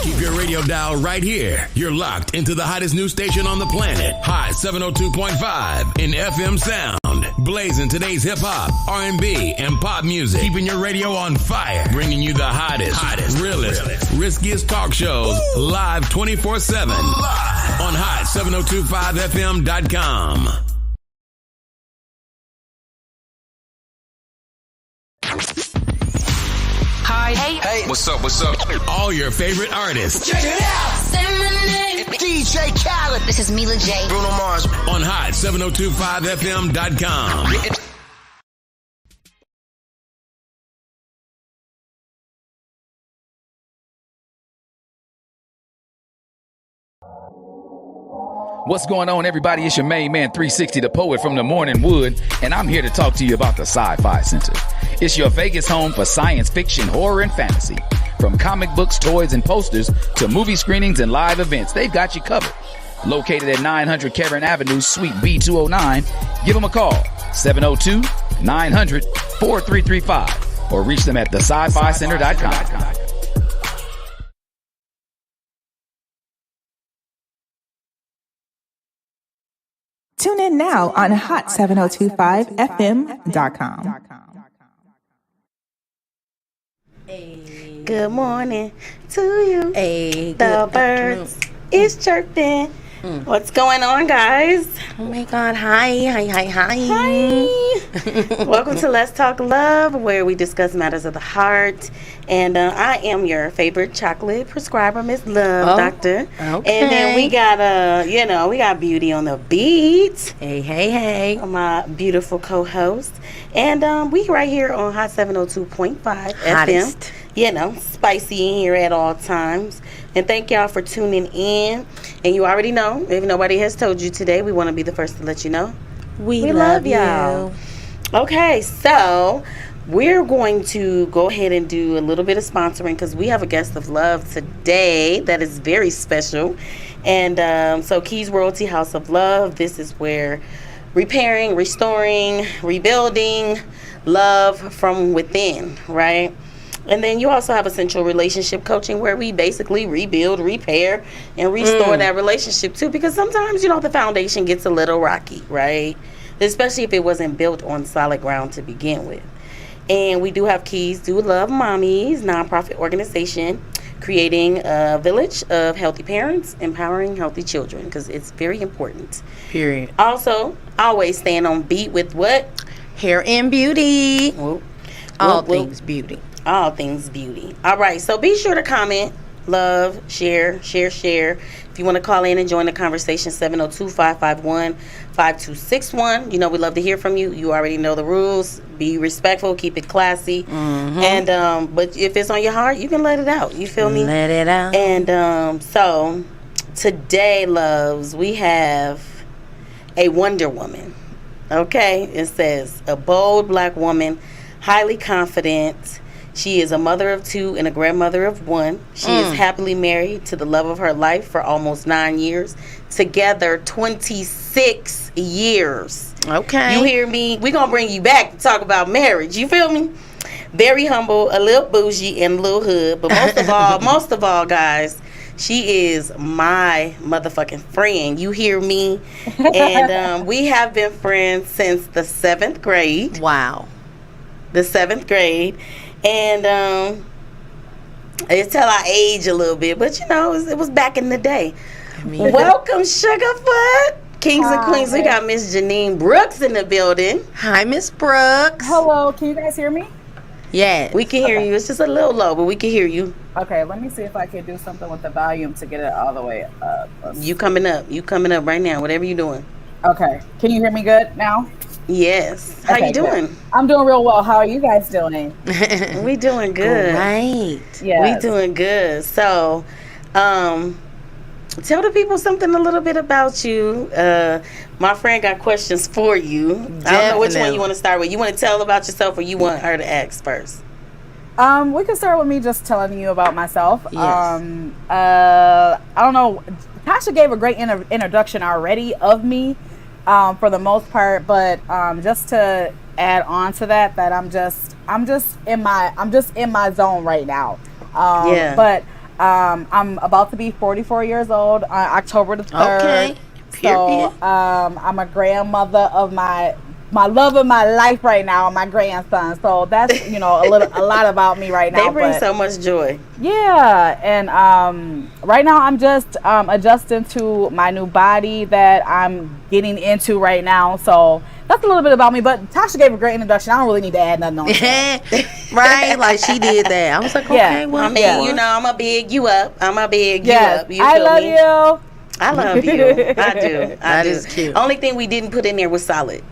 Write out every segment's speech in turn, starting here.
Keep your radio dial right here. You're locked into the hottest news station on the planet. Hot 702.5 in FM sound. Blazing today's hip hop, R&B, and pop music. Keeping your radio on fire. Bringing you the hottest, realest, riskiest talk shows live 24/7 on hot7025fm.com. Hi. Hey. What's up? All your favorite artists. Check it out. Say my name. DJ Khaled. This is Mila J. Bruno Mars. On hot7025fm.com. What's going on, everybody? It's your main man, 360, the poet from the Morning Wood, and I'm here to talk to you about the Sci-Fi Center. It's your Vegas home for science fiction, horror, and fantasy. From comic books, toys, and posters to movie screenings and live events, they've got you covered. Located at 900 Karen Avenue, Suite B209, give them a call, 702-900-4335, or reach them at thescificenter.com. Tune in now on hot7025fm.com. Good morning to you. The birds is chirping. What's going on, guys? Oh my God. Hi. Welcome to Let's Talk Love, where we discuss matters of the heart. And I am your favorite chocolate prescriber, Miss Love, Doctor. Okay. And then we got, we got Beauty on the Beat. Hey. My beautiful co-host. And we right here on Hot 702.5 Hottest. FM. Spicy in here at all times. And thank y'all for tuning in. And you already know, if nobody has told you today, we want to be the first to let you know. We love y'all. Okay, so we're going to go ahead and do a little bit of sponsoring because we have a guest of love today that is very special. And so Keys Royalty House of Love, this is where repairing, restoring, rebuilding love from within, right? And then you also have essential relationship coaching where we basically rebuild, repair, and restore that relationship too. Because sometimes, the foundation gets a little rocky, right? Especially if it wasn't built on solid ground to begin with. And we do have Keys Do Love Mommies, nonprofit organization, creating a village of healthy parents, empowering healthy children, because it's very important. Period. Also, always staying on beat with what? Hair and beauty. Whoop. All things beauty. All things beauty. All right, so be sure to comment, love, share. If you want to call in and join the conversation, 702-551-5261. We love to hear from you. You already know the rules. Be respectful, keep it classy. Mm-hmm. And but if it's on your heart, you can let it out. You feel me? Let it out. And so today, loves, we have a Wonder Woman. Okay? It says, a bold black woman, highly confident. She is a mother of 2 and a grandmother of 1. She is happily married to the love of her life for almost 9 years. Together, 26 years. Okay. You hear me? We're going to bring you back to talk about marriage. You feel me? Very humble, a little bougie, and a little hood. But most of all, guys, she is my motherfucking friend. You hear me? And we have been friends since the 7th grade. Wow. The 7th grade. And it's till I age a little bit, but it was back in the day. Welcome, Sugarfoot. Kings and Queens. We got Miss Janine Brooks in the building. Hi, Miss Brooks. Hello, can you guys hear me? Yes. We can hear you. It's just a little low, but we can hear you. Okay, let me see if I can do something with the volume to get it all the way up. You coming up right now, whatever you doing. Okay, can you hear me good now? Yes. How you doing? Good. I'm doing real well. How are you guys doing? We doing good. Right. Yeah. We doing good. So, tell the people something a little bit about you. My friend got questions for you. Definitely. I don't know which one you want to start with. You want to tell about yourself or you want her to ask first? We can start with me just telling you about myself. Yes. I don't know. Tasha gave a great introduction already of me. For the most part, but just to add on to that I'm just in my zone right now. But I'm about to be 44 years old on October the 3rd. Okay. Period. So I'm a grandmother of my love of my life right now, my grandson. So that's a lot about me right now. They bring so much joy. Yeah, and right now I'm just adjusting to my new body that I'm getting into right now. So that's a little bit about me. But Tasha gave a great introduction. I don't really need to add nothing on that. Right, like she did that. I was like, okay, Yeah. well, I mean, I'm going to big you up. I'm going to big you up. You I feel love me? you. I love you. I do. That is cute. Only thing we didn't put in there was solid.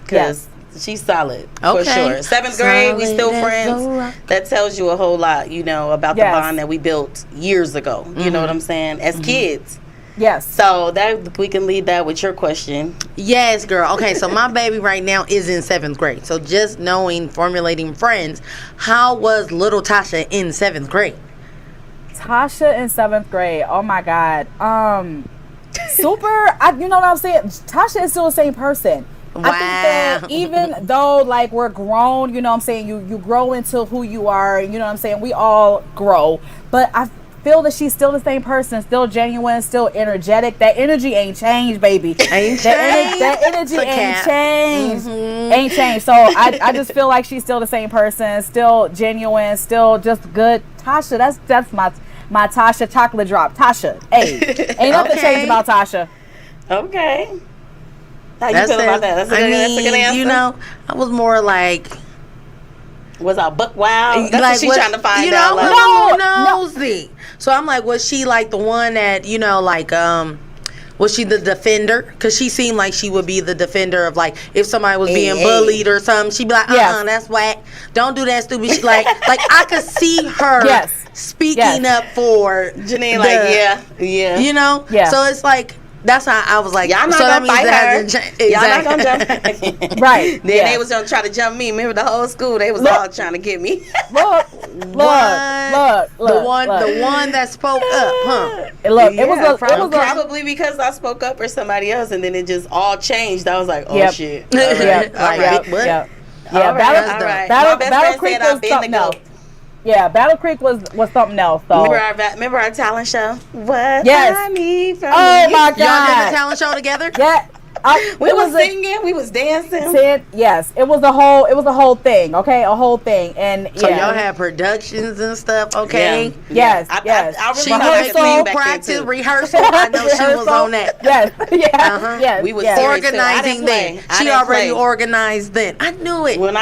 Because she's solid, for Okay. sure. 7th grade, we still Solid as a friends. rock. That tells you a whole lot, about the bond that we built years ago. You know what I'm saying? As kids. Yes. So that we can lead that with your question. Yes, girl. Okay, so my baby right now is in 7th grade. So just formulating friends, how was little Tasha in 7th grade? Tasha in 7th grade. Oh my God. Super. You know what I'm saying? Tasha is still the same person. Wow. I think that even though like we're grown, you know what I'm saying, you grow into who you are, you know what I'm saying, we all grow, but I feel that she's still the same person, still genuine, still energetic. That energy ain't changed, baby. Ain't That energy ain't changed. Ain't changed. So I just feel like she's still the same person, still genuine, still just good. Tasha, that's my Tasha chocolate drop. Tasha, hey, ain't nothing changed about Tasha. Okay. How you feel about that? That's a good answer. I was more like, was I buck wild? That's like, what she's trying to find out. Like, nosy. So I'm like, was she like the one that, was she the defender? Because she seemed like she would be the defender of, like, if somebody was being bullied or something, she'd be like, that's whack. Don't do that stupid shit. Like I could see her speaking up for Janine, yeah. Yeah. So it's like, that's how I was like, y'all not so gonna fight her. Exactly. Y'all not gonna jump. Right. Then they was gonna try to jump me. Remember the whole school? They was all trying to get me. Look. The one that spoke up, huh? Look, it was probably because I spoke up for somebody else, and then it just all changed. I was like, oh shit. All right. Yeah. Battle Creek was something else. Yeah, Battle Creek was something else. So. Remember our talent show? What I need from my you. God. Y'all did the talent show together? Yeah. We was singing, we was dancing. Yes, it was a whole thing. Okay, a whole thing, and so y'all had productions and stuff. Okay, yes. I She rehearsal, practice, rehearsal. I know she was on that. Yes, yes. We was organizing then. She already organized then. I knew it. When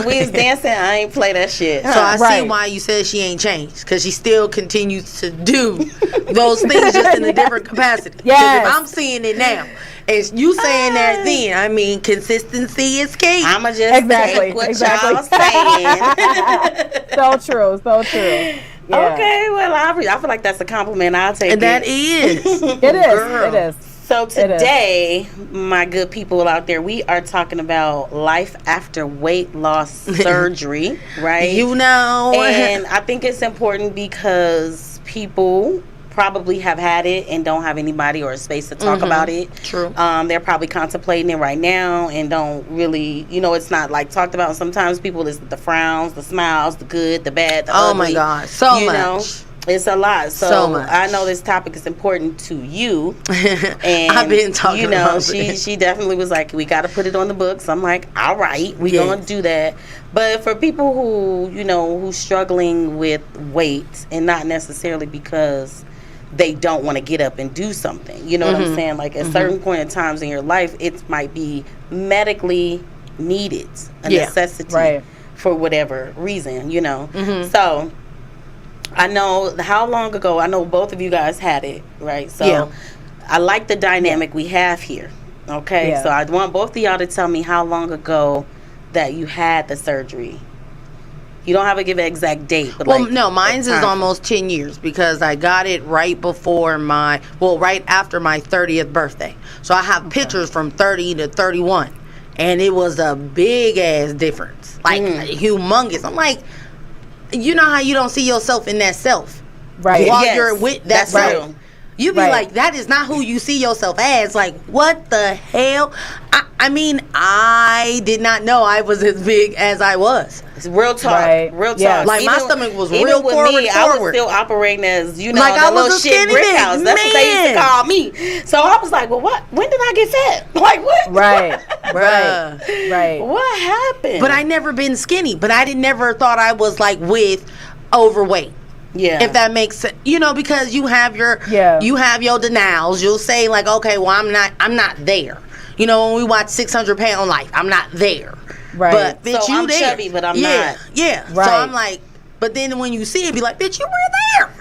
we was dancing, I ain't play that shit. So I see why you said she ain't changed, because she still continues to do those things just in a different capacity. Yes, if I'm seeing it now. And you saying that then, I mean, consistency is key. I'ma just take what y'all saying. So true. Yeah. Okay, well, I feel like that's a compliment. I'll take it. That is. It is. So today, my good people out there, we are talking about life after weight loss surgery, right? And I think it's important because people probably have had it and don't have anybody or a space to talk about it. True. They're probably contemplating it right now and don't really, it's not like talked about. Sometimes people listen to the frowns, the smiles, the good, the bad, the ugly. Oh my God, so much. It's a lot. So much. I know this topic is important to you. And I've been talking about she definitely was like, we got to put it on the books. I'm like, all right, we're going to do that. But for people who, who's struggling with weight, and not necessarily because they don't want to get up and do something. You know what I'm saying? Like at certain point in times in your life, it might be medically needed, a necessity for whatever reason, So I know how long ago, I know both of you guys had it, right? So I like the dynamic we have here. Okay. Yeah. So I want both of y'all to tell me how long ago that you had the surgery. You don't have to give an exact date. But no, mine's is almost 10 years because I got it right after my 30th birthday. So I have pictures from 30 to 31. And it was a big ass difference. Like humongous. I'm like, you know how you don't see yourself in that self? Right. While you're with that self. Real. You be like, that is not who you see yourself as. Like, what the hell? I mean, I did not know I was as big as I was. It's real talk. Right. Real talk. Yeah. Like, my stomach was real with forward. me, I was still operating as, you know, like that I was little a shit skinny brick bitch. house. That's what they used to call me. So I was like, well, what? When did I get fat? Like, what? Right. What happened? But I never been skinny. But I never thought I was, like, with overweight. Yeah. If that makes sense. You know, because you have your denials. You'll say, like, okay, well, I'm not there. You know, when we watch 600 Pound Life, I'm not there. Right. But, bitch, so you I'm there. chubby, but I'm not. Yeah. Right. So I'm like, but then when you see it, be like, bitch, you were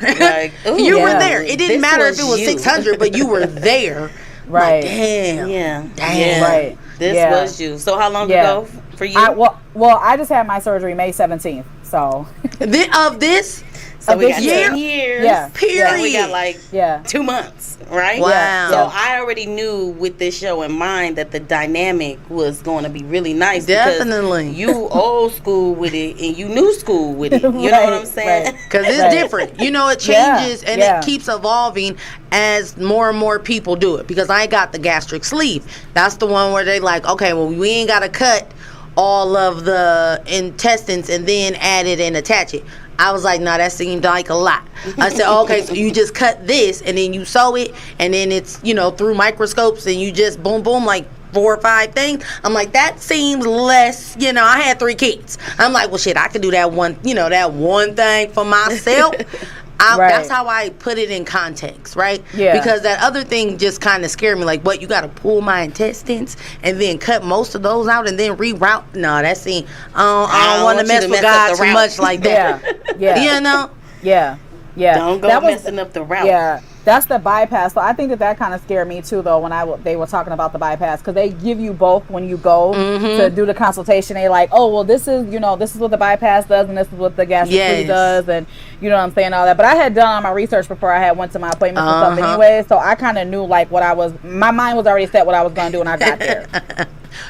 there. Like, you were there. It didn't matter if it was you. 600, but you were there. Right. Like, damn. Yeah. Damn. Right. This was you. So how long Yeah. ago for you? Well, I just had my surgery May 17th. So Of this? So we this got year? 10 years. Yeah. Period. And we got like 2 months, right? Wow. So I already knew with this show in mind that the dynamic was going to be really nice. Definitely. Because you old school with it and you new school with it. You know what I'm saying? Because it's different. You know, it changes and it keeps evolving as more and more people do it. Because I got the gastric sleeve. That's the one where they like, okay, well, we ain't got to cut all of the intestines and then add it and attach it. I was like, no, that seemed like a lot. I said, okay, so you just cut this and then you sew it and then it's, you know, through microscopes and you just boom, boom, like 4 or 5 things. I'm like, that seems less, you know, I had 3 kids. I'm like, well, shit, I could do that one, you know, that one thing for myself. That's how I put it in context, right? Yeah. Because that other thing just kind of scared me. Like, what, you got to pull my intestines and then cut most of those out and then reroute? No, that seems, I don't want to mess with God too much like that. Yeah. You know? Yeah. Don't go messing up the route. Yeah. That's the bypass. So I think that kind of scared me too, though, when they were talking about the bypass, because they give you both when you go to do the consultation. They like, oh, well, this is what the bypass does, and this is what the gastric sleeve does, and you know what I'm saying, all that. But I had done all my research before I had went to my appointments and stuff anyway, so I kind of knew like my mind was already set what I was going to do when I got there.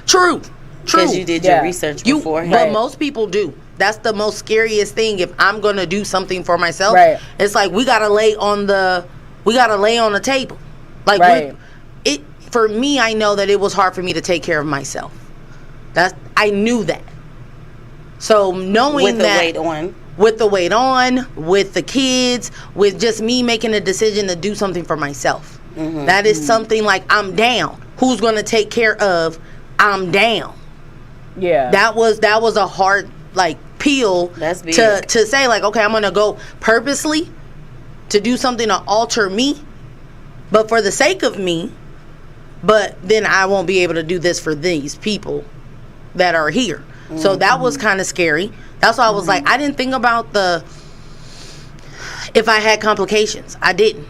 True. Because you did your research beforehand. But most people do. That's the most scariest thing. If I'm going to do something for myself, it's like we got to lay on the table. Like for me, I know that it was hard for me to take care of myself. I knew that. So knowing with that with the weight on, with the kids, with just me making a decision to do something for myself. That is something like, I'm down. Who's going to take care of? I'm down. Yeah. That was a hard like pill to say like, okay, I'm going to go purposely to do something to alter me, but for the sake of me, but then I won't be able to do this for these people that are here. So that was kind of scary. That's why I was like, I didn't think about if I had complications. I didn't,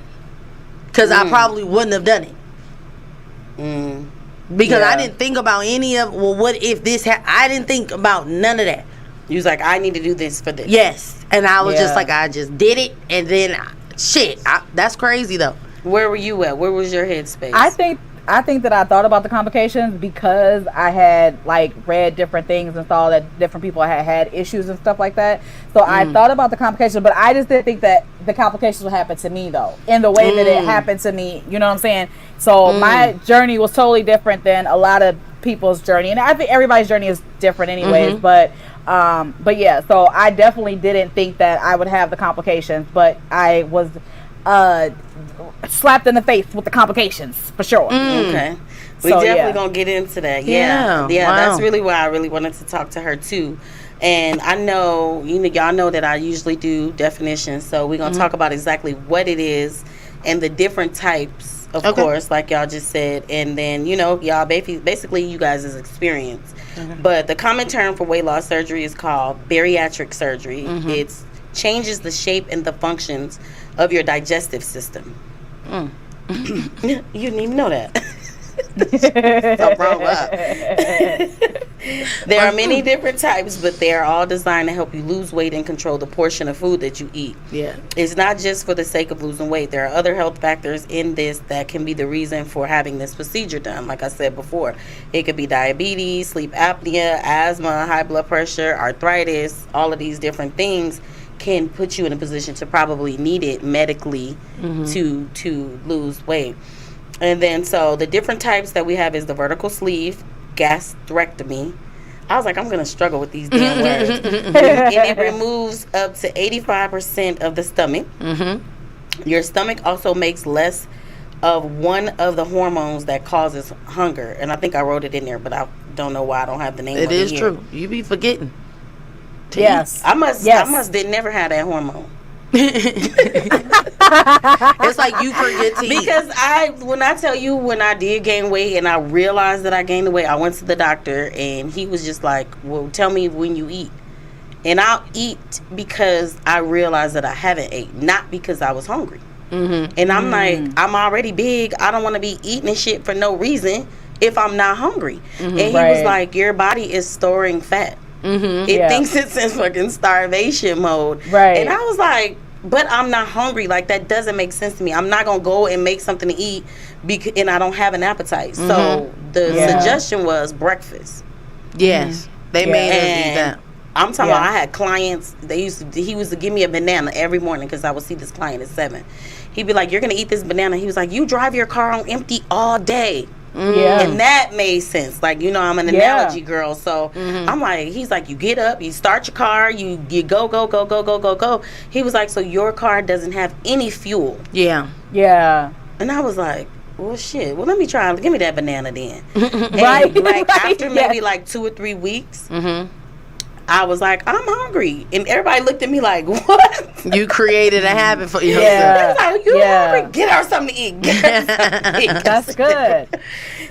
because I probably wouldn't have done it. Because I didn't think about any of, well, what if this I didn't think about none of that. You was like, I need to do this for this. Yes. And I was just like, I just did it, and then that's crazy though. Where were you at? Where was your headspace? I think that I thought about the complications because I had like read different things and saw that different people had issues and stuff like that. So I thought about the complications, but I just didn't think that the complications would happen to me though, in the way that it happened to me. You know what I'm saying? So my journey was totally different than a lot of people's journey, and I think everybody's journey is different anyways. But yeah, so I definitely didn't think that I would have the complications, but I was slapped in the face with the complications for sure. Okay, we definitely gonna get into that. Yeah. That's really why I really wanted to talk to her too. And I know, y'all know that I usually do definitions, so we're gonna talk about exactly what it is and the different types, of course, like y'all just said, and then y'all basically you guys' experience. But the common term for weight loss surgery is called bariatric surgery. It changes the shape and the functions of your digestive system. You didn't even know that. So wrong up. There are many different types, but they are all designed to help you lose weight and control the portion of food that you eat. Yeah, it's not just for the sake of losing weight. There are other health factors in this that can be the reason for having this procedure done. Like I said before, it could be diabetes, sleep apnea, asthma, high blood pressure, arthritis. All of these different things can put you in a position to probably need it medically to lose weight. And then, so the different types that we have is the vertical sleeve gastrectomy. I was like, I'm going to struggle with these damn words. And it removes up to 85% of the stomach. Your stomach also makes less of one of the hormones that causes hunger. And I think I wrote it in there, but I don't know why I don't have the name of it. It is true. You be forgetting. Yes. I must did never have that hormone. It's like you forget to eat. Because when I did gain weight and I realized that I gained the weight, I went to the doctor and he was just like, well, tell me when you eat. And I'll eat because I realized that I haven't ate, not because I was hungry. And I'm like, I'm already big. I don't want to be eating and shit for no reason if I'm not hungry. And he was like, your body is storing fat. It thinks it's in fucking starvation mode. And I was like, but I'm not hungry. Like, that doesn't make sense to me. I'm not going to go and make something to eat and I don't have an appetite. So the suggestion was breakfast. Yes. They made us eat that. I'm talking about, I had clients, he used to give me a banana every morning because I would see this client at 7. He'd be like, you're going to eat this banana. He was like, you drive your car on empty all day. And that made sense. Like, you know, I'm an analogy girl. So I'm like, he's like, you get up, you start your car, you go. He was like, so your car doesn't have any fuel. Yeah. And I was like, well, shit. Well, let me try. Give me that banana then. After maybe like 2 or 3 weeks, I was like, I'm hungry. And everybody looked at me like, what? You created a habit for yourself. I was like, you hungry? Get her something to eat. That's good.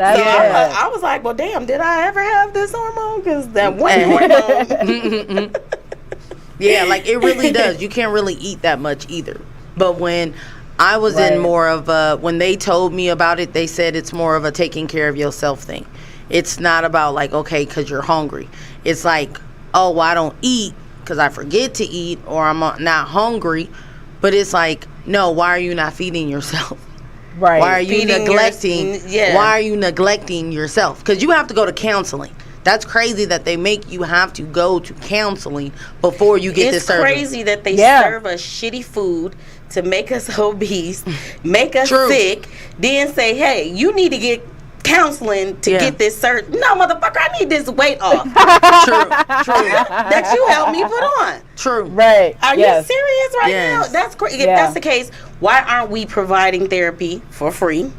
I was like, well, damn, did I ever have this hormone? Because that one hormone. Yeah, like it really does. You can't really eat that much either. But when I was in more of a, when they told me about it, they said it's more of a taking care of yourself thing. It's not about like, okay, because you're hungry. It's like, oh, well, I don't eat because I forget to eat or I'm not hungry. But it's like, no, why are you not feeding yourself? Why are you neglecting? Why are you neglecting yourself? Because you have to go to counseling. That's crazy that they make you have to go to counseling before you get this surgery. It's crazy that they serve us shitty food to make us obese, make us sick, then say, hey, you need to get counseling to get this surgery. No, motherfucker, I need this weight off. True. That you helped me put on. True. Right. Are you serious now? That's crazy. If that's the case, why aren't we providing therapy for free?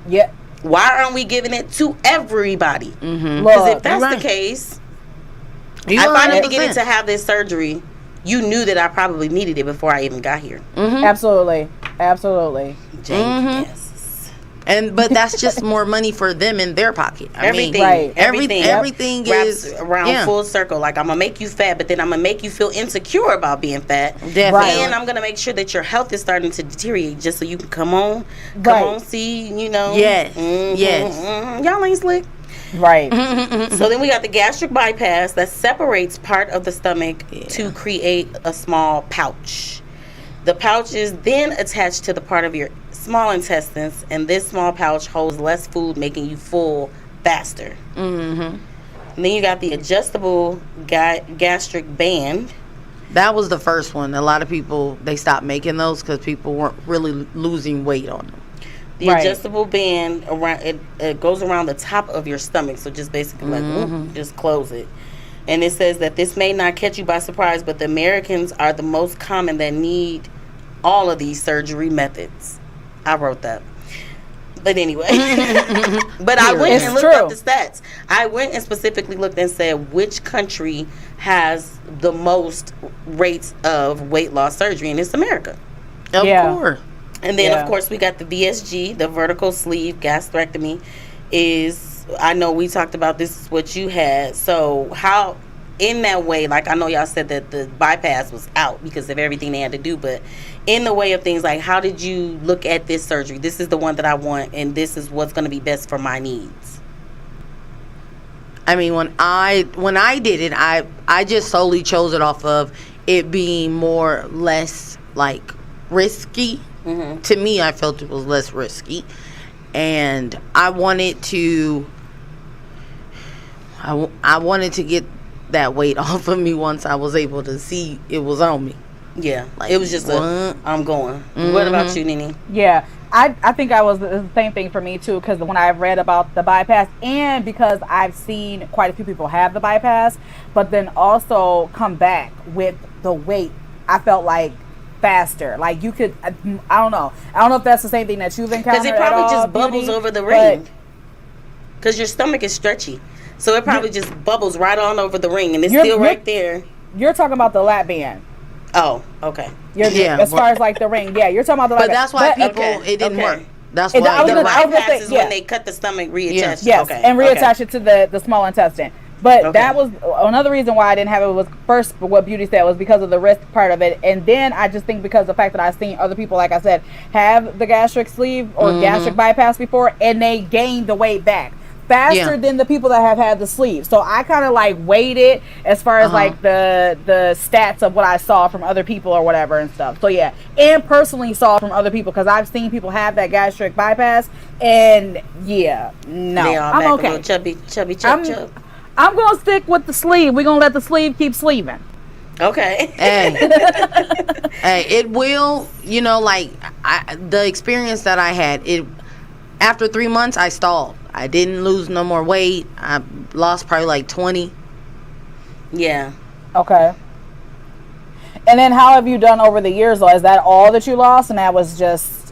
Yeah. Why aren't we giving it to everybody? Because if that's the case, if I didn't get it to have this surgery, you knew that I probably needed it before I even got here. Absolutely. Yes. But that's just more money for them in their pocket. Everything is around full circle. Like, I'm gonna make you fat, but then I'm gonna make you feel insecure about being fat. Definitely. And I'm gonna make sure that your health is starting to deteriorate, just so you can come on, see, you know. Yes. Y'all ain't slick. Right. So then we got the gastric bypass that separates part of the stomach to create a small pouch. The pouch is then attached to the part of your small intestines, and this small pouch holds less food, making you full faster. And then you got the adjustable gastric band. That was the first one. A lot of people, they stopped making those because people weren't really losing weight on them. The adjustable band, it goes around the top of your stomach, so just basically just close it. And it says that this may not catch you by surprise, but the Americans are the most common that need all of these surgery methods. I wrote that. But anyway. But I went and looked up the stats. I went and specifically looked and said which country has the most rates of weight loss surgery, and it's America. Of course. And then, of course, we got the VSG, the vertical sleeve gastrectomy. I know we talked about this is what you had. So how, in that way, like I know y'all said that the bypass was out because of everything they had to do, but in the way of things, like how did you look at this surgery? This is the one that I want, and this is what's going to be best for my needs. I mean, when I did it, I just solely chose it off of it being less like risky. To me, I felt it was less risky, and I wanted to get that weight off of me once I was able to see it was on me. Yeah, Like, it was just I'm going. What about you, Nene? Yeah, I think I was the same thing for me too, because when I read about the bypass, and because I've seen quite a few people have the bypass, but then also come back with the weight, I felt like faster. Like you could, I don't know if that's the same thing that you've encountered. Because it probably at all, just bubbles Beauty, over the ring. Because your stomach is stretchy, so it probably just bubbles right on over the ring, and it's still right there. You're talking about the lap band. Oh, okay. As far as like the ring, you're talking about the lap band. But that's why people it didn't work. That's I why was The gonna bypass say, is when they cut the stomach, reattach. Yes, Okay. and reattach it to the small intestine. But Okay. that was another reason why I didn't have it. Was first what Beauty said was because of the risk part of it, and then I just think because of the fact that I've seen other people, like I said, have the gastric sleeve or gastric bypass before, and they gained the weight back faster than the people that have had the sleeve. So I kind of like waited as far as like the stats of what I saw from other people or whatever and stuff. So yeah, and personally saw from other people, because I've seen people have that gastric bypass, and yeah, no, They all I'm back okay. a little chubby, chub. I'm gonna stick with the sleeve. We're gonna let the sleeve keep sleeving. Okay. Hey, it will, like the experience that I had, after 3 months I stalled. I didn't lose no more weight. I lost probably like 20. Yeah. Okay. And then how have you done over the years though? Is that all that you lost, and that was just...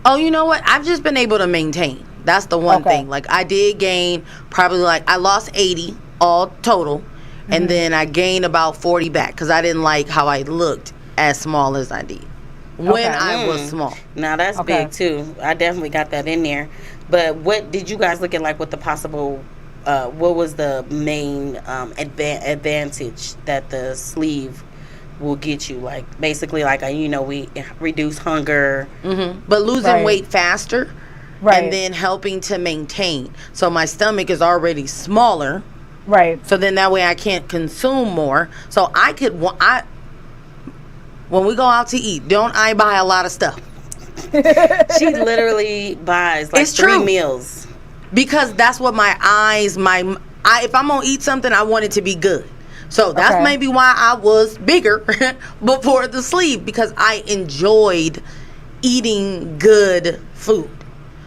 Oh, you know what? I've just been able to maintain. That's the one thing. Like I did gain probably I lost 80 all total, and then I gained about 40 back because I didn't like how I looked as small as I did when I was small. Now that's big too. I definitely got that in there. But what did you guys look at, like, what the possible, what was the main advantage that the sleeve will get you? Like, basically, like, we reduce hunger. But losing weight faster, and then helping to maintain. So my stomach is already smaller. Right. So then that way I can't consume more. So I could, when we go out to eat, don't I buy a lot of stuff? She literally buys like 3 meals. Because that's what my eyes, if I'm going to eat something, I want it to be good. So that's maybe why I was bigger before the sleeve, because I enjoyed eating good food.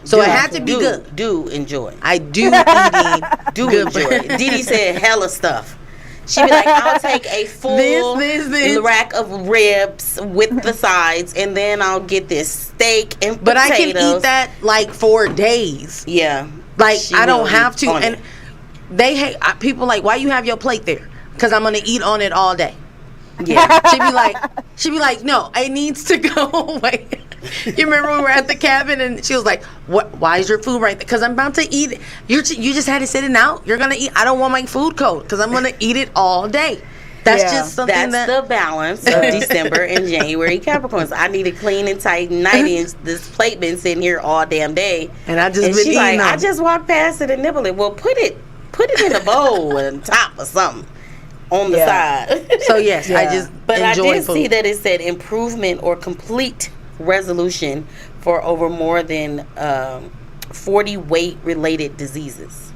So it had to be good. Do enjoy. I do eating do enjoy. Didi said hella stuff. She'd be like, I'll take a full rack of ribs with the sides, and then I'll get this steak and potatoes. But I can eat that like for days. Yeah. Like, I don't have to. And they hate, people like, why you have your plate there? Because I'm going to eat on it all day. Yeah. She'd be like, no, it needs to go away. You remember when we were at the cabin and she was like, "What? Why is your food right there? Because I'm about to eat it. You just had it sitting out. You're gonna eat. I don't want my food cold because I'm gonna eat it all day." That's just something that's the balance of December and January Capricorns. I need a clean and tight 90 inch. This plate been sitting here all damn day, and I just been eating like, on I just walked past it and nibble it. Well, put it in a bowl and top or something on the side. So yes, I just but enjoy I did food. see that it said improvement or complete resolution for over more than 40 weight-related diseases.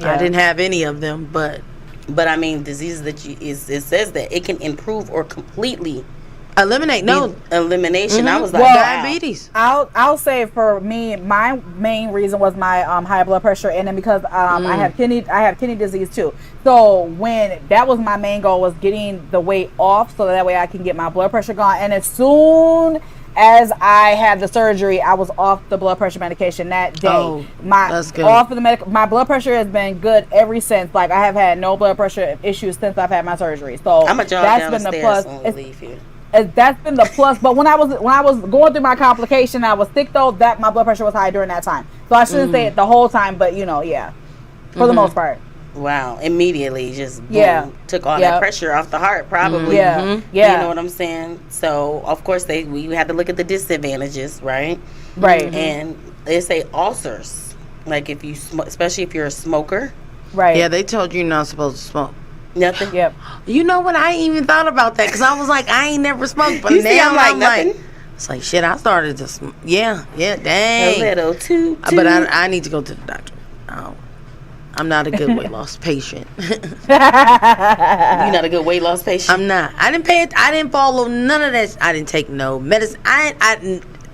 I didn't have any of them, but I mean diseases that it says that it can improve or completely eliminate. Elimination. I was like, diabetes. I'll say for me, my main reason was my high blood pressure, and then because I have kidney disease too. So when that was my main goal, was getting the weight off, so that way I can get my blood pressure gone. And as soon as I had the surgery, I was off the blood pressure medication that day. Oh, that's good. Off of the my blood pressure has been good ever since. Like, I have had no blood pressure issues since I've had my surgery. So I'm a jog that's down been the the stairs plus. when we leave here. That's been the plus. But when I was going through my complication, I was sick though. That my blood pressure was high during that time. So I shouldn't say it the whole time, but for the most part. Wow! Immediately, just boom, took all that pressure off the heart. Probably, You know what I'm saying? So, of course, we had to look at the disadvantages, right? Right. And they say ulcers, like if you, especially if you're a smoker, right? Yeah, they told you you're not supposed to smoke. Nothing. Yep. You know what? I ain't even thought about that because I was like, I ain't never smoked, but now I'm like, it's like shit. I started to smoke. Yeah, dang. A little too. But I need to go to the doctor. I I'm not a good weight loss patient. You're not a good weight loss patient? I'm not. I didn't follow none of that. I didn't take no medicine.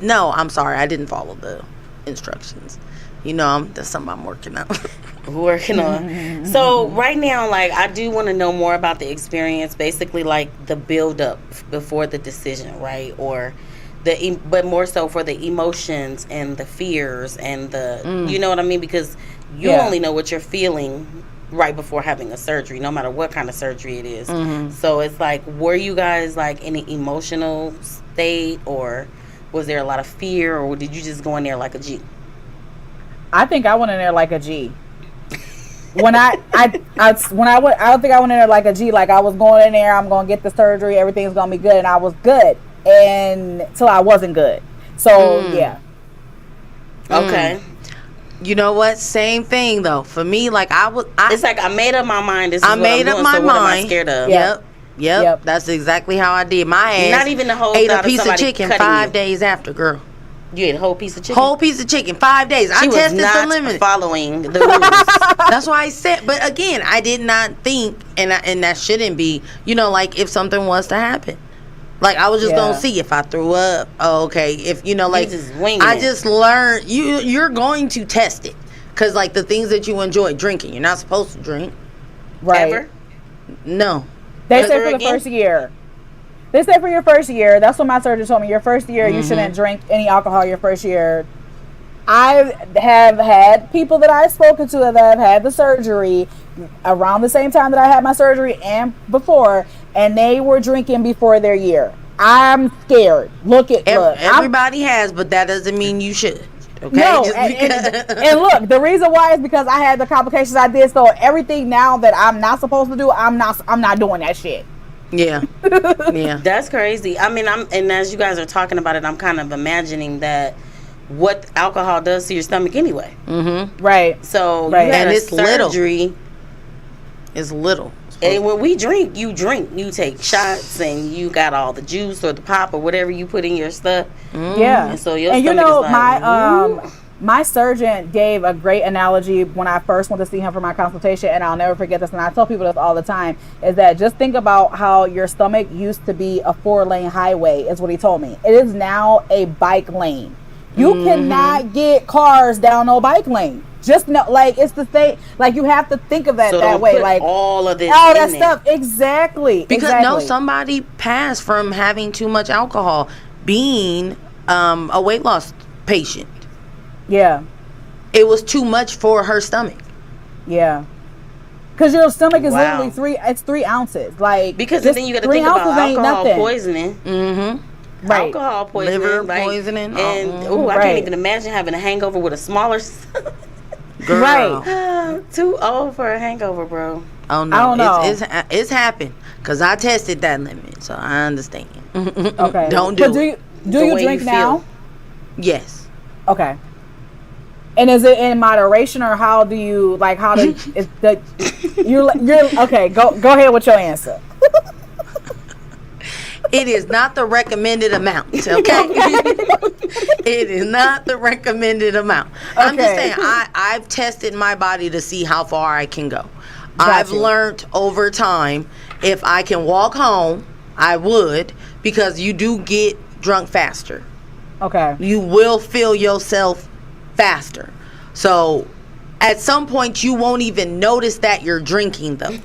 No, I'm sorry. I didn't follow the instructions. That's something I'm working on. So right now, like, I do want to know more about the experience, basically like the build up before the decision, right? Or but more so for the emotions and the fears and the, you know what I mean? Because you only know what you're feeling right before having a surgery, no matter what kind of surgery it is. So it's like, were you guys like in an emotional state, or was there a lot of fear, or did you just go in there like a G? I think I went in there like a G. I don't think I went in there like a G. Like, I was going in there, I'm going to get the surgery, everything's going to be good, and I was good until I wasn't good. So, yeah. Okay. You know what? Same thing, though. For me, like, it's like I made up my mind. I made up my mind. What am I scared of? Yep. That's exactly how I did. My ass not even the whole ate a piece of chicken 5 days after, girl. You ate a whole piece of chicken? Whole piece of chicken, 5 days. I tested the limit. Following the rules. That's why I said, but again, I did not think, and that shouldn't be, like, if something was to happen. Like, I was just going to see if I threw up. Oh, okay. If, like, I just learned, you're going to test it. Because, like, the things that you enjoy drinking, you're not supposed to drink. Right. Ever? No. They say for the first year. They say for your first year, that's what my surgeon told me. Your first year, you shouldn't drink any alcohol your first year. I have had people that I've spoken to that have had the surgery around the same time that I had my surgery and before, and they were drinking before their year. I'm scared. Look. Everybody has, but that doesn't mean you should. Okay? No, and look, the reason why is because I had the complications I did. So everything now that I'm not supposed to do, I'm not doing that shit. Yeah. That's crazy. I mean, and as you guys are talking about it, I'm kind of imagining that what alcohol does to your stomach anyway. Right. So you had a surgery. It's little. And when we drink. You take shots, and you got all the juice or the pop or whatever you put in your stuff. Yeah. And so your stomach is like, my surgeon gave a great analogy when I first went to see him for my consultation, and I'll never forget this, and I tell people this all the time, is that just think about how your stomach used to be a 4-lane highway, is what he told me. It is now a bike lane. You cannot get cars down no bike lane. Just know, like, it's the thing. Like, you have to think of that that way. Like, all of this, all that stuff. Exactly. Because somebody passed from having too much alcohol, being a weight loss patient. Yeah. It was too much for her stomach. Yeah. Because your stomach is literally 3 ounces. Like, because then you got to think about alcohol poisoning. Right. Alcohol poisoning. Liver poisoning. And, I can't even imagine having a hangover with a smaller girl. Right. Too old for a hangover, bro. Oh, no. I don't know. It's happened. Because I tested that limit. So I understand. Okay. Don't do it. Do you drink now? Yes. Okay. And is it in moderation, or how do you you're okay, go ahead with your answer. It is not the recommended amount, okay? It is not the recommended amount. Okay. I'm just saying, I've tested my body to see how far I can go. I've learned over time, if I can walk home, I would, because you do get drunk faster. Okay. You will feel yourself faster. So at some point you won't even notice that you're drinking though.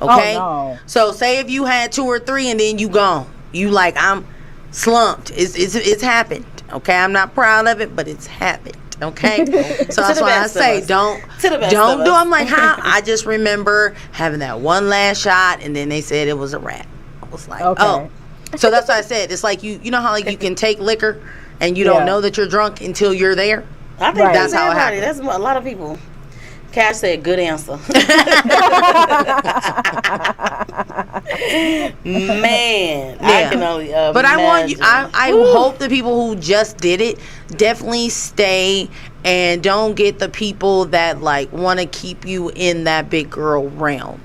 Okay? Oh, no. So say if you had 2 or 3 and then you gone. You like, I'm slumped. It's happened. Okay? I'm not proud of it, but it's happened. Okay? So that's why I say don't do. I'm like, how? I just remember having that one last shot and then they said it was a wrap. I was like, oh. So that's why I said it's like you know how like you can take liquor and you don't know that you're drunk until you're there? I think that's how it happened. That's a lot of people. Cash said, good answer. Man, I can only but I hope the people who just did it definitely stay and don't get the people that like want to keep you in that big girl realm.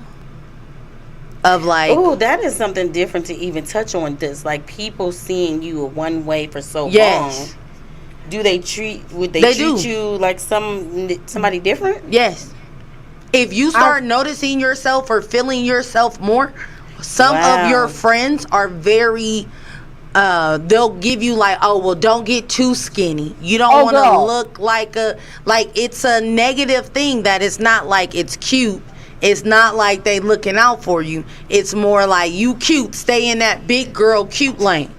Of like, oh, that is something different to even touch on this. Like people seeing you one way for so long. Would they treat you like somebody different? Yes. If you start noticing yourself or feeling yourself more, some of your friends are very they'll give you like, oh, well, don't get too skinny. You don't want to look like it's a negative thing that it's not like it's cute. It's not like they looking out for you. It's more like you cute. Stay in that big girl cute lane.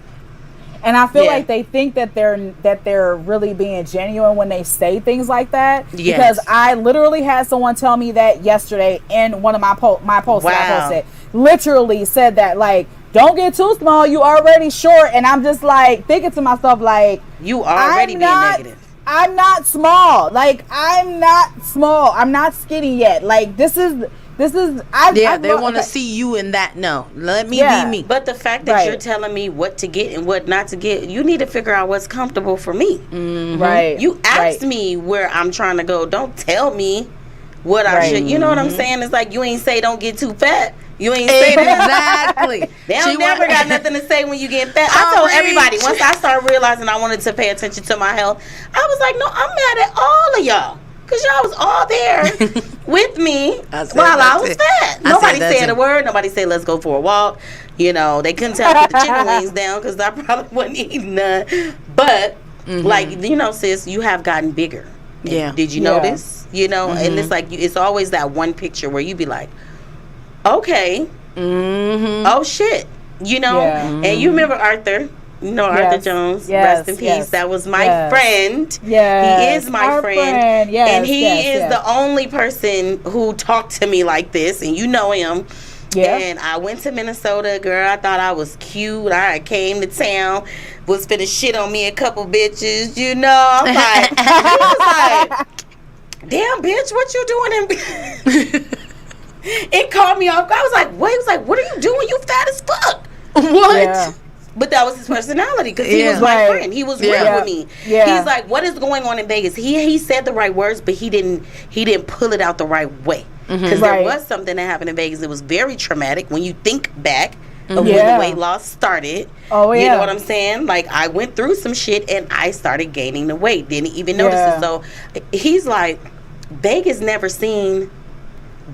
And I feel like they think that they're really being genuine when they say things like that. Yes. Because I literally had someone tell me that yesterday in one of my posts that I posted. Literally said that, like, don't get too small. You already short. And I'm just like thinking to myself, like, you already being negative. I'm not small. Like, I'm not small. I'm not skinny yet. Like, this is. They want to see you in that. No, let me be me. But the fact that you're telling me what to get and what not to get, you need to figure out what's comfortable for me. Mm-hmm. Right. You asked me where I'm trying to go. Don't tell me what I should. You know what I'm saying? It's like you ain't say don't get too fat. You ain't say that. Exactly. They don't never got nothing to say when you get fat. I told everybody, once I started realizing I wanted to pay attention to my health, I was like, no, I'm mad at all of y'all. Because y'all was all there with me while I was fat. Nobody said a word. Nobody said, let's go for a walk. You know, they couldn't tell me to put the chicken wings down because I probably wasn't eating none. But, like, you know, sis, you have gotten bigger. Yeah. Did you notice? You know, and it's like, it's always that one picture where you be like, okay, oh, shit. You know? And you remember Arthur. You know, Arthur Jones, rest in peace. Yes. That was my friend. Yeah, he is my friend. Yes, and he is the only person who talked to me like this, and you know him. Yeah. And I went to Minnesota, girl. I thought I was cute. I came to town, was finna shit on me a couple bitches. You know, I'm like, he was like, damn, bitch, what you doing? It caught me off. I was like, what? He was like, what are you doing? You fat as fuck. What? Yeah. But that was his personality because he was my friend. He was real with me. Yeah. He's like, what is going on in Vegas? He said the right words, but he didn't pull it out the right way. Because there was something that happened in Vegas. It was very traumatic when you think back of when the weight loss started. Oh, yeah. You know what I'm saying? Like, I went through some shit and I started gaining the weight. Didn't even notice it. So he's like, Vegas never seen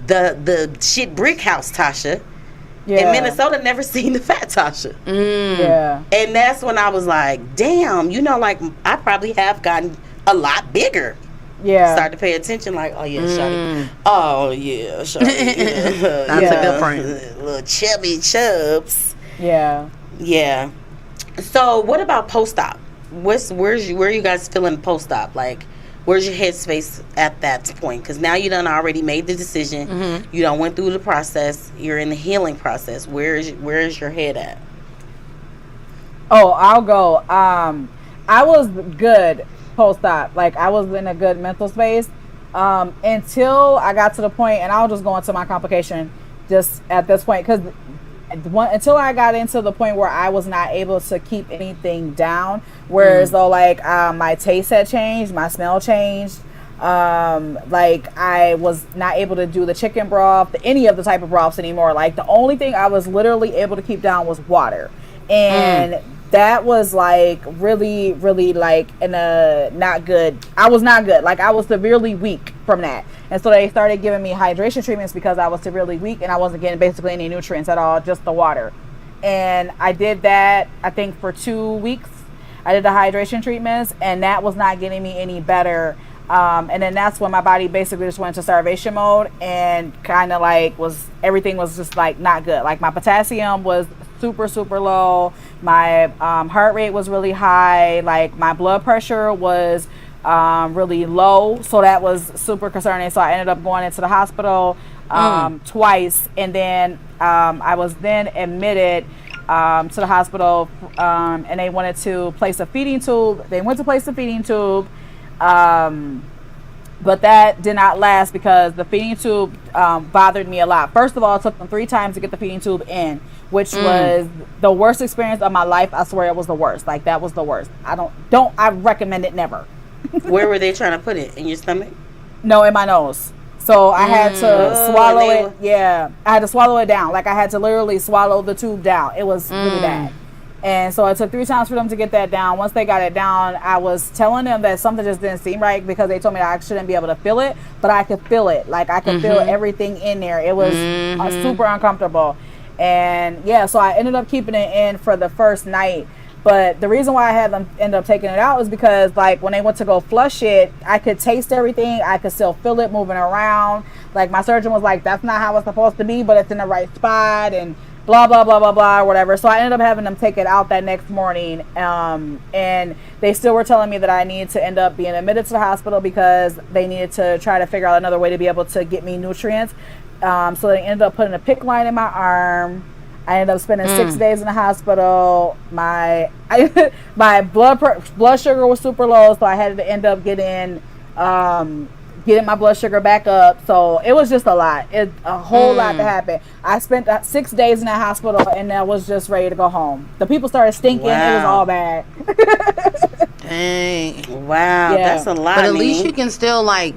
the shit brick house, Tasha. Yeah. And Minnesota never seen the fat Tasha. Yeah. And that's when I was like, damn, you know, like, I probably have gotten a lot bigger. Yeah. Start to pay attention, like, oh, yeah, shawty. Oh, yeah, shawty. Yeah. That's a good friend. Little chubby chubs. Yeah. Yeah. So, what about post-op? Where are you guys feeling post-op? Like, where's your headspace at that point? Because now you done already made the decision. You done went through the process. You're in the healing process. Where is your head at? Oh, I'll go. I was good post-op. Like, I was in a good mental space until I got to the point, and I'll just go into my complication just at this point, because until I got into the point where I was not able to keep anything down, whereas though, like, my taste had changed, my smell changed, like, I was not able to do the chicken broth, any of the type of broths anymore. Like, the only thing I was literally able to keep down was water, and that was like really, really like in a not good. I was not good. Like, I was severely weak from that. And so they started giving me hydration treatments because I was severely weak and I wasn't getting basically any nutrients at all, just the water. And I did that, I think, for 2 weeks. I did the hydration treatments and that was not getting me any better. And then that's when my body basically just went into starvation mode and kind of like everything was just like not good. Like, my potassium was super, super low. My heart rate was really high. Like, my blood pressure was really low. So that was super concerning. So I ended up going into the hospital twice. And then I was then admitted to the hospital and they wanted to place a feeding tube. They went to place the feeding tube. But that did not last because the feeding tube bothered me a lot. First of all, it took them 3 times to get the feeding tube in, which was the worst experience of my life. I swear it was the worst. Like, that was the worst. I recommend it never. Where were they trying to put it? In your stomach? No, in my nose. So I had to swallow it. Yeah, I had to swallow it down. Like, I had to literally swallow the tube down. It was really bad. And so it took 3 times for them to get that down. Once they got it down, I was telling them that something just didn't seem right because they told me that I shouldn't be able to feel it, but I could feel it. Like I could feel everything in there. It was super uncomfortable. And yeah, so I ended up keeping it in for the first night. But the reason why I had them end up taking it out is because, like, when they went to go flush it, I could taste everything. I could still feel it moving around. Like, my surgeon was like, that's not how it's supposed to be, but it's in the right spot, and blah, blah, blah, blah, blah, or whatever. So I ended up having them take it out that next morning. And they still were telling me that I needed to end up being admitted to the hospital because they needed to try to figure out another way to be able to get me nutrients. So they ended up putting a PICC line in my arm. I ended up spending 6 days in the hospital. My blood sugar was super low, so I had to end up getting my blood sugar back up. So it was just a lot. A whole lot to happen. I spent 6 days in that hospital, and I was just ready to go home. The people started stinking. Wow. It was all bad. Dang. Wow, that's a lot. But at least you can still, like,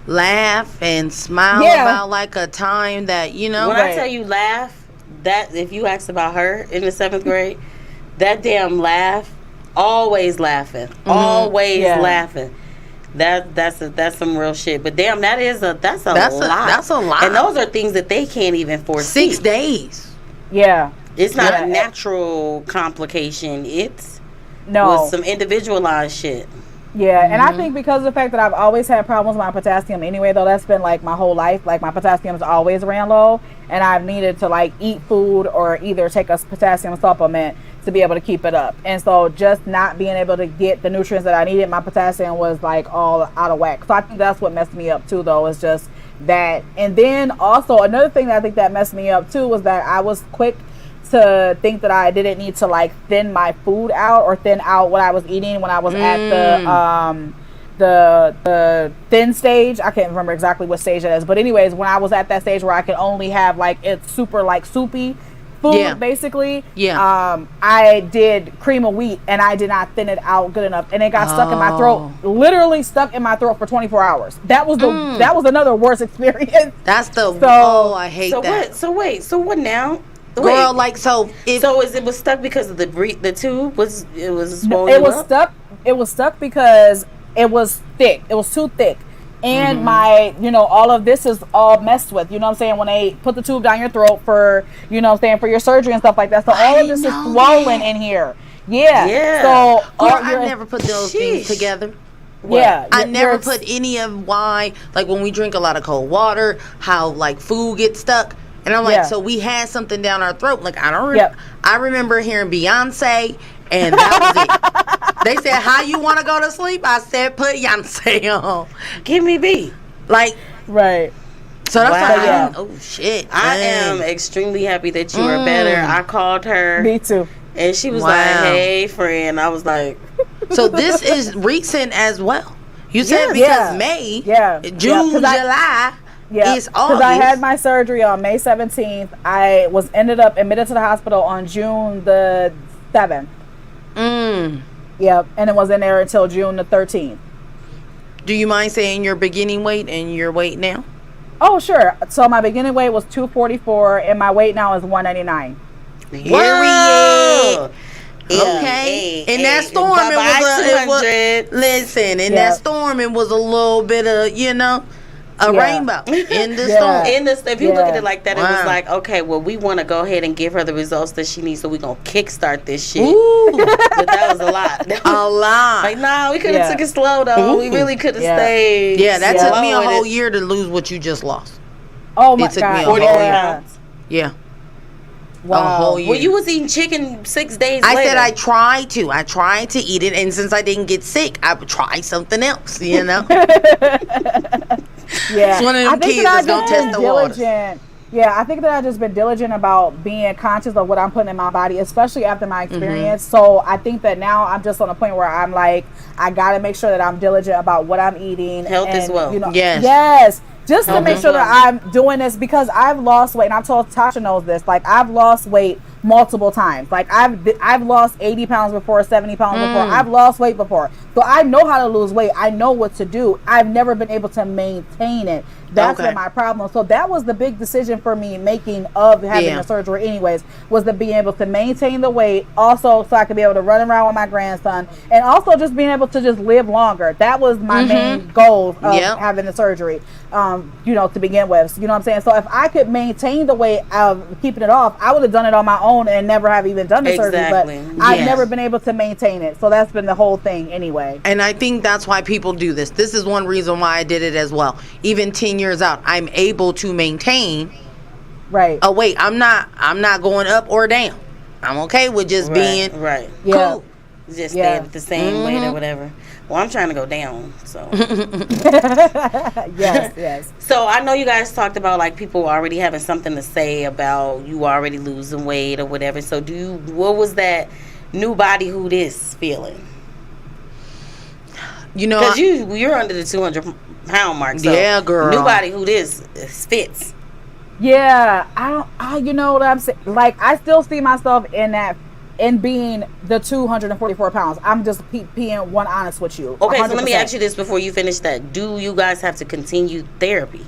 laugh and smile about, like, a time that, you know. When I tell you laugh, that if you asked about her in the 7th grade, that damn laugh, always laughing, always laughing. That's some real shit. But damn, that's a lot. That's a lot. And those are things that they can't even foresee. 6 days. Yeah. It's not a natural complication. It's with some individualized shit. Yeah, and I think because of the fact that I've always had problems with my potassium anyway, though, that's been like my whole life. Like, my potassium's always ran low, and I've needed to like eat food or either take a potassium supplement to be able to keep it up. And so just not being able to get the nutrients that I needed, my potassium was like all out of whack. So I think that's what messed me up too, though, is just that. And then also another thing that I think that messed me up too was that I was quick to think that I didn't need to like thin my food out or thin out what I was eating when I was at the thin stage. I can't remember exactly what stage that is, but anyways, when I was at that stage where I could only have like it's super like soupy food basically, I did cream of wheat and I did not thin it out good enough, and it got stuck in my throat, literally stuck in my throat for 24 hours. That was that was another worst experience. That's the I hate that. So what now? Girl, like, it was stuck because of the tube was swollen. It was stuck because it was thick. It was too thick, and my all of this is all messed with. You know what I'm saying? When they put the tube down your throat for for your surgery and stuff like that. So all of this is swollen in here. Yeah. So I never put those things together. Yeah, I never put any of why, like, when we drink a lot of cold water, how like food gets stuck. And I'm like, so we had something down our throat. Like, I remember hearing Beyonce, and that was it. They said, how you want to go to sleep? I said, put Beyonce on. Give me B. Like, right. So that's oh, shit. I am extremely happy that you are better. I called her. Me too. And she was like, hey, friend. I was like. So this is recent as well. You said because May, June, July. Yeah, because I had my surgery on May 17th. I ended up admitted to the hospital on June the 7th. Yep, and it was in there until June the 13th. Do you mind saying your beginning weight and your weight now? Oh, sure. So my beginning weight was 244, and my weight now is 199. Period. Okay. In that storm, that storm, it was a little bit of, a rainbow in the storm. If you look at it like that, it was like, okay, well, we want to go ahead and give her the results that she needs, so we're going to kickstart this shit. But that was a lot. A lot. Like, nah, we could have took it slow, though. We really could have stayed. Yeah, that took me a whole year to lose what you just lost. Oh, my God. It took me a whole year. Yeah. Wow. A whole year. Well, you was eting chicken 6 days later. I said I tried to eat it, and since I didn't get sick, I would try something else, Yeah, it's one of them kids that's gonna test the waters. Yeah, I think that I've just been diligent about being conscious of what I'm putting in my body, especially after my experience. So I think that now I'm just on a point where I'm like, I gotta make sure that I'm diligent about what I'm eating. Health as well. Yes. Just to make sure that I'm doing this, because I've lost weight, and I've told Tasha knows this. Like, I've lost weight multiple times. Like I've lost 80 pounds before, 70 pounds before. I've lost weight before. So I know how to lose weight. I know what to do. I've never been able to maintain it. That's been my problem. So that was the big decision for me making of having the surgery anyways, was to be able to maintain the weight, also so I could be able to run around with my grandson, and also just being able to just live longer. That was my main goal of having the surgery, to begin with. You know what I'm saying? So if I could maintain the weight of keeping it off, I would have done it on my own and never have even done the surgery. But I've never been able to maintain it. So that's been the whole thing anyway. And I think that's why people do this. This is one reason why I did it as well. Even 10 years out, I'm able to maintain a weight. I'm not going up or down. I'm okay with just being cool. Just stay at the same weight or whatever. Well, I'm trying to go down, so. yes. So I know you guys talked about like people already having something to say about you already losing weight or whatever. So what was that new body who this feeling? Because you're under the 200-pound mark. So yeah, girl. New body who this fits. Yeah, you know what I'm saying? Like, I still see myself in being the 244 pounds. I'm just being one honest with you. Okay, 100%. so let me ask you this before you finish that. Do you guys have to continue therapy?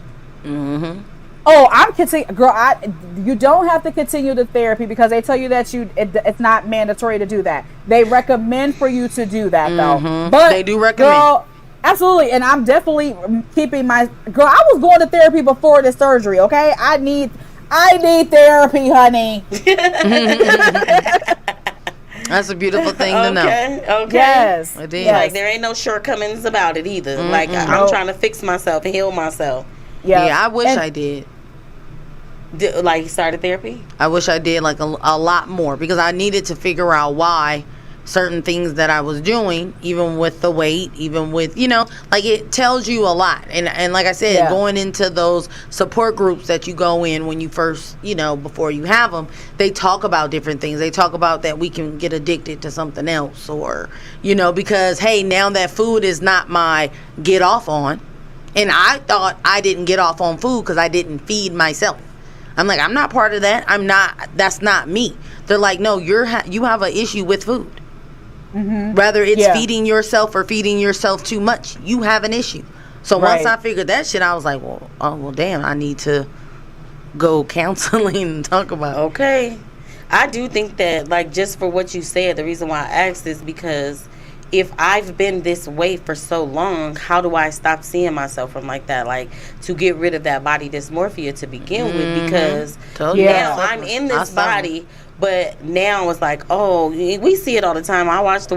Oh, I'm continuing, girl. You don't have to continue the therapy because they tell you that it's not mandatory to do that. They recommend for you to do that though. But they do recommend. Girl, absolutely, and I'm definitely keeping my girl. I was going to therapy before the surgery. Okay, I need therapy, honey. That's a beautiful thing to know. Okay. Yes. It is. Like there ain't no shortcomings about it either. Like I'm trying to fix myself and heal myself. Yeah, I wish I did. Like started therapy? I wish I did like a lot more because I needed to figure out why certain things that I was doing, even with the weight, even with, like it tells you a lot. And like I said, going into those support groups that you go in when you first, before you have them, they talk about different things. They talk about that we can get addicted to something else or, because, hey, now that food is not my get off on. And I thought I didn't get off on food because I didn't feed myself. I'm like, I'm not part of that. That's not me. They're like, no, you have an issue with food. Whether it's feeding yourself or feeding yourself too much, you have an issue. So once I figured that shit, I was like, well, damn, I need to go counseling and talk about it. Okay. I do think that, like, just for what you said, the reason why I asked is because if I've been this way for so long, how do I stop seeing myself from like that? Like, to get rid of that body dysmorphia to begin with, because now I'm in this body, but now it's like, oh, we see it all the time. I watch the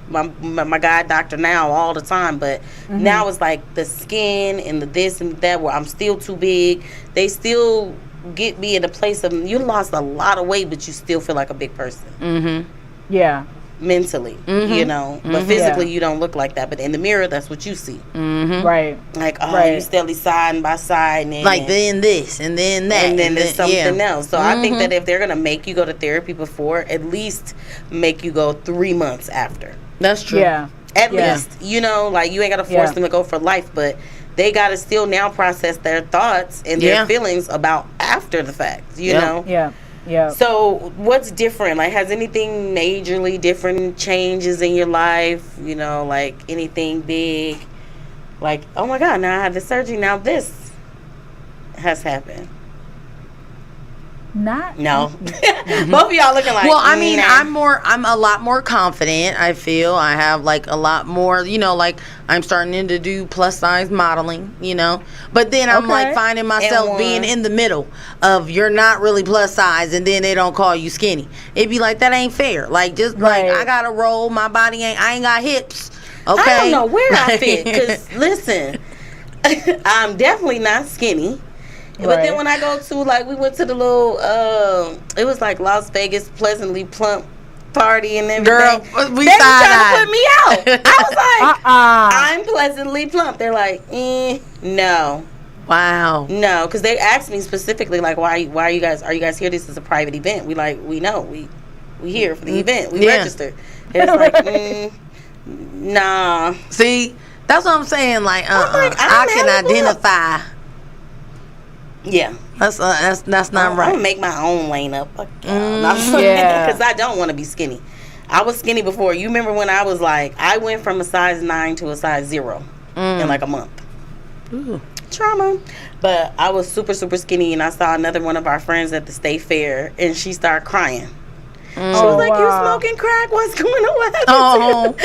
my guy doctor now all the time, but now it's like the skin and the this and that where I'm still too big. They still get me in a place of, you lost a lot of weight, but you still feel like a big person. Yeah. Mentally, but physically you don't look like that, but in the mirror that's what you see. Right. Like, you steadily side by side, and like then this and then that and then there's something else. So I think that if they're gonna make you go to therapy before, at least make you go 3 months after. That's true. At least, like you ain't gotta force them to go for life, but they gotta still now process their thoughts and their feelings about after the fact, know? Yeah. So what's different? Like, has anything majorly different changes in your life? Like anything big? Like, oh my God, now I had the surgery. Now this has happened. No. Both of y'all looking like. Well, I mean, I'm a lot more confident. I feel I have like a lot more, like I'm starting to do plus size modeling, but then I'm like finding myself being in the middle of you're not really plus size and then they don't call you skinny. It'd be like, that ain't fair. Like, just like I gotta roll, my body I ain't got hips. Okay. I don't know where I fit, because listen, I'm definitely not skinny. But then when I go to, like, we went to the little, it was like Las Vegas Pleasantly Plump party and everything. Girl, they were trying to put me out. I was like, I'm pleasantly plump. They're like, no. Wow. No, because they asked me specifically, like, why are you guys here? This is a private event. We know. We here for the event. We registered. It's like, nah. See, that's what I'm saying. Like, I can identify. Yeah. That's not right. I'm gonna make my own lane up. Yeah. Because I don't want to be skinny. I was skinny before. You remember when I was like, I went from a size 9 to a size 0 in like a month. Ooh. Trauma. But I was super, super skinny, and I saw another one of our friends at the state fair, and she started crying. She was like, "You smoking crack? What's going on?"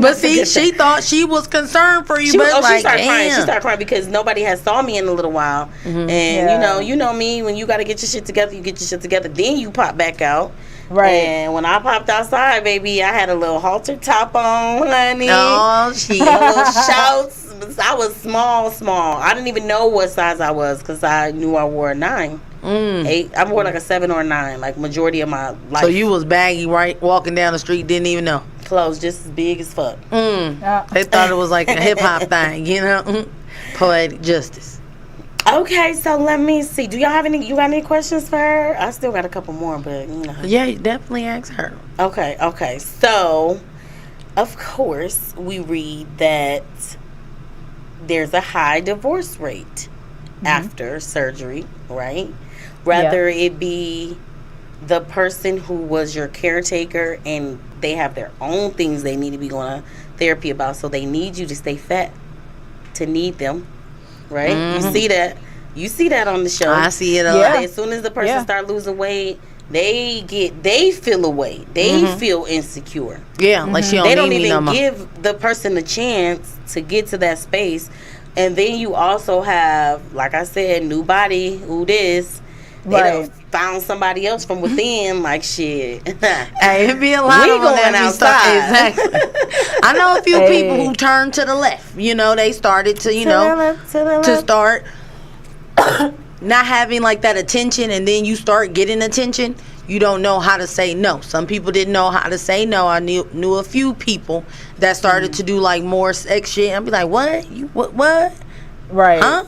But see, she thought she was concerned for you, she but like, started damn. crying. She started crying because nobody had saw me in a little while, and you know me. When you got to get your shit together, you get your shit together. Then you pop back out. Right. And when I popped outside, baby, I had a little halter top on, honey. Oh, shit. Little shorts. I was small. I didn't even know what size I was because I knew I wore a 9. 8. I wore like a 7 or a 9, like majority of my life. So you was baggy, right? Walking down the street, didn't even know. Clothes just as big as fuck. They thought it was like a hip hop thing, you know? Poetic justice. Okay, so let me see. Do y'all have any? You got any questions for her? I still got a couple more, but you know. Yeah, you definitely ask her. Okay. So, of course, we read that there's a high divorce rate after surgery, right? Whether it be the person who was your caretaker and they have their own things they need to be going to therapy about, so they need you to stay fat to need them, right? You see that on the show. I see it a lot. As soon as the person start losing weight, they feel away. They feel insecure. Yeah, like she They don't need me even no more. give the person a chance to get to that space. And then you also have, like I said, new body. Who this? They done found somebody else from within. Like shit. Hey, it be a lot We of them going that we start- outside. Exactly. I know a few people who turned to the left. You know, they started to, to start not having like that attention, and then you start getting attention. You don't know how to say no. Some people didn't know how to say no. I knew a few people that started to do like more sex shit. I'd be like, what? You what? Right. Huh?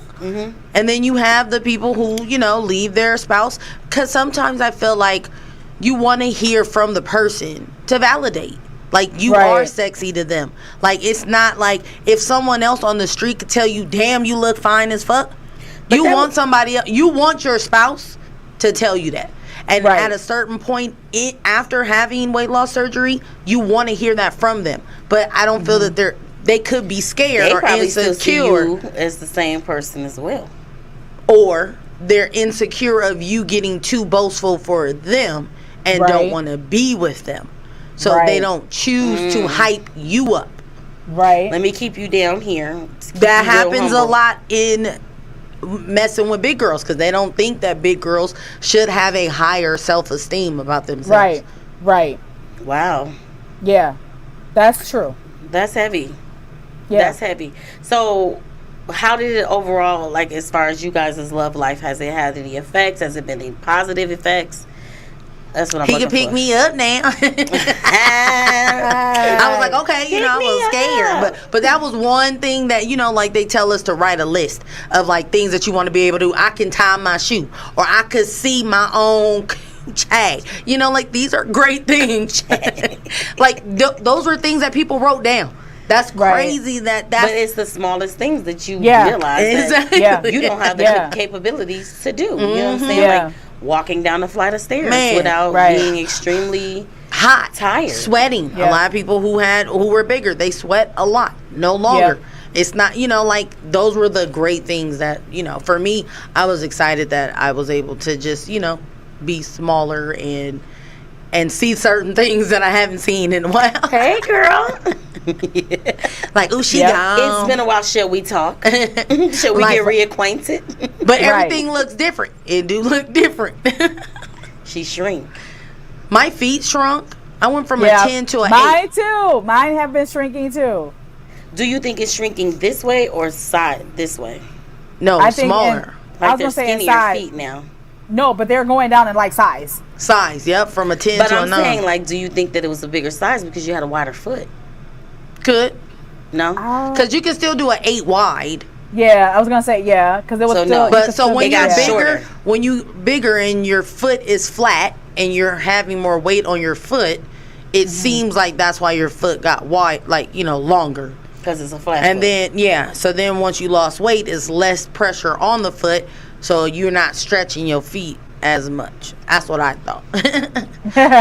And then you have the people who, leave their spouse. Because sometimes I feel like you want to hear from the person to validate. Like, you are sexy to them. Like, it's not like if someone else on the street could tell you, damn, you look fine as fuck. You want somebody else. You want your spouse to tell you that. And at a certain point, after having weight loss surgery, you want to hear that from them. But I don't feel that they could be scared or probably insecure. still see you as the same person as well. Or they're insecure of you getting too boastful for them and don't want to be with them. So they don't choose to hype you up. Right. Let me keep you down here. That happens a lot in messing with big girls, because they don't think that big girls should have a higher self-esteem about themselves. Right. Wow. Yeah. That's true. That's heavy. Yeah. That's heavy. So, how did it overall, like, as far as you guys' love life, has it had any effects? Has it been any positive effects? That's what I'm looking for. He can pick me up now. I was like, okay, I was scared. But that was one thing that, like they tell us to write a list of like things that you want to be able to do. I can tie my shoe, or I could see my own check. Like these are great things. Like those were things that people wrote down. That's crazy. But it's the smallest things that you realize that you don't have the capabilities to do. You know what I'm saying? Like walking down a flight of stairs without being extremely hot, tired, sweating. A lot of people who were bigger, they sweat a lot. No longer. It's not, like those were the great things that, for me, I was excited that I was able to just, be smaller and see certain things that I haven't seen in a while. Hey, girl. Like, ooh, she gone. It's been a while. Shall we talk? Shall we get reacquainted? But everything looks different. It do look different. She shrink. My feet shrunk. I went from a 10 to an 8. Mine too. Mine have been shrinking too. Do you think it's shrinking this way or side this way? No, I think smaller. I was gonna say skinnier inside. feet now. No, but they're going down in like size. Size, yep, from a 10 but to I'm a 9. saying, like, do you think that it was a bigger size because you had a wider foot? Could. No? Because you can still do an 8 wide. Yeah, I was gonna say because it was So still. no. But so when you're bigger, shorter. when you bigger and your foot is flat and you're having more weight on your foot, it seems like that's why your foot got wide, like, longer. Because it's a flat And foot. then, so then once you lost weight, it's less pressure on the foot. so you're not stretching your feet as much. That's what I thought.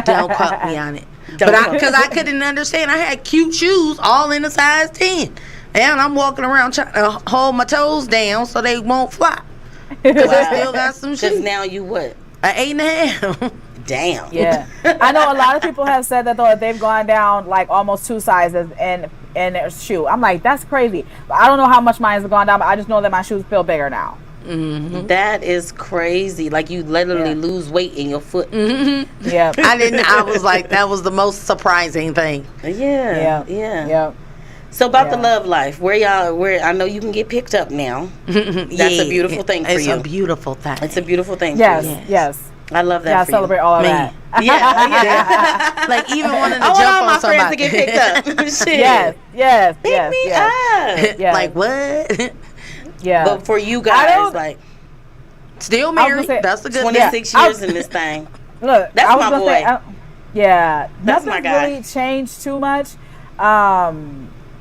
Don't quote me on it. But because I couldn't understand, I had cute shoes all in a size 10, and I'm walking around trying to hold my toes down so they won't fly. Because I still got some shoes. Because now you what? An 8.5. Damn. Yeah. I know a lot of people have said that though, that they've gone down like almost 2 sizes in their shoe. I'm like, that's crazy. But I don't know how much mine has gone down, but I just know that my shoes feel bigger now. Mm-hmm. That is crazy. Like you literally lose weight in your foot. Mm-hmm. Yeah. I was like, that was the most surprising thing. Yeah. So about the love life, where I know you can get picked up now. That's a beautiful thing for you. It's a beautiful thing. It's a beautiful thing yes, for you. Yes. I love that. Yeah, I for celebrate you. all of that. Yeah. Like even wanting to I jump want all on my friends to somebody. get picked up. Shit. Yes. Pick me up. Yes. Like what? Yeah. But for you guys, like still married. That's a good 26 years in this thing. Look, that's I was my gonna boy. say, That's my nothing's guy. really changed too much.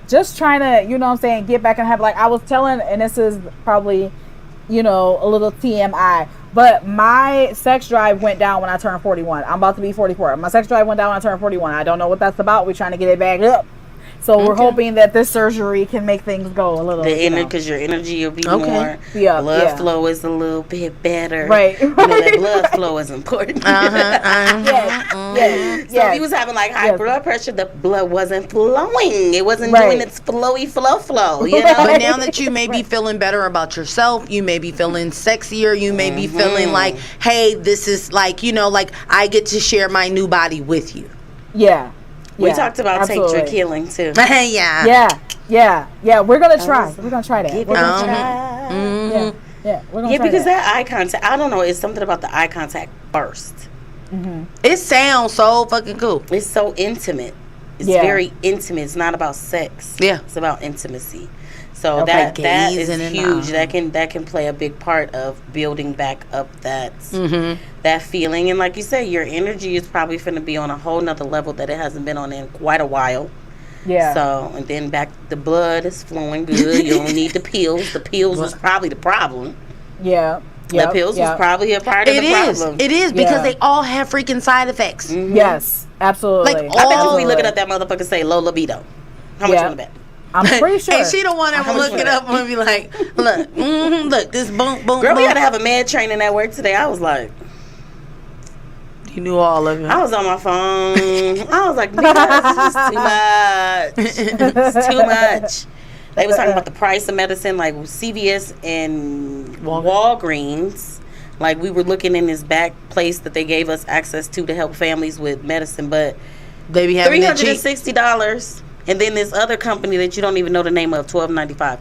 Just trying to, you know what I'm saying, get back and have, like, I was telling, and this is probably, you know, a little TMI, but my sex drive went down when I turned 41. I'm about to be 44. My sex drive went down when I turned 41. I don't know what that's about. We're trying to get it back up. So we're hoping that this surgery can make things go a little. Because your energy will be more. Yeah, blood flow is a little bit better. Right. You know, that blood flow is important. Yes. So if you was having like high blood pressure, the blood wasn't flowing. It wasn't doing its flowy flow. You know. But now that you may be feeling better about yourself, you may be feeling sexier. You may be feeling like, hey, this is like, you know, like I get to share my new body with you. Yeah. We talked about tantric healing too. Yeah. We're gonna try. We're gonna try that. We're gonna try. Yeah. We're gonna try because that eye contact. I don't know. It's something about the eye contact first. Mm-hmm. It sounds so fucking cool. It's so intimate. It's very intimate. It's not about sex. Yeah. It's about intimacy. So that is huge. That can play a big part of building back up that that feeling. And like you say, your energy is probably going to be on a whole nother level that it hasn't been on in quite a while. Yeah. So and then the blood is flowing good. You don't need the pills. The pills was probably the problem. Yeah. The pills was probably a part of the problem. It is because they all have freaking side effects. Mm-hmm. Yes, absolutely. Like I bet if we looking at that motherfucker say low libido. How much you want to bet? I'm pretty sure. And she don't want to look it up and be like, look, look, this boom. Girl, we had to have a med training at work today. I was like, you knew all of it. I was on my phone. I was like, this is too much. It's too much. They was talking about the price of medicine, like CVS and Walgreens. Like we were looking in this back place that they gave us access to help families with medicine, but they be having $360. And then this other company that you don't even know the name of, $12.95.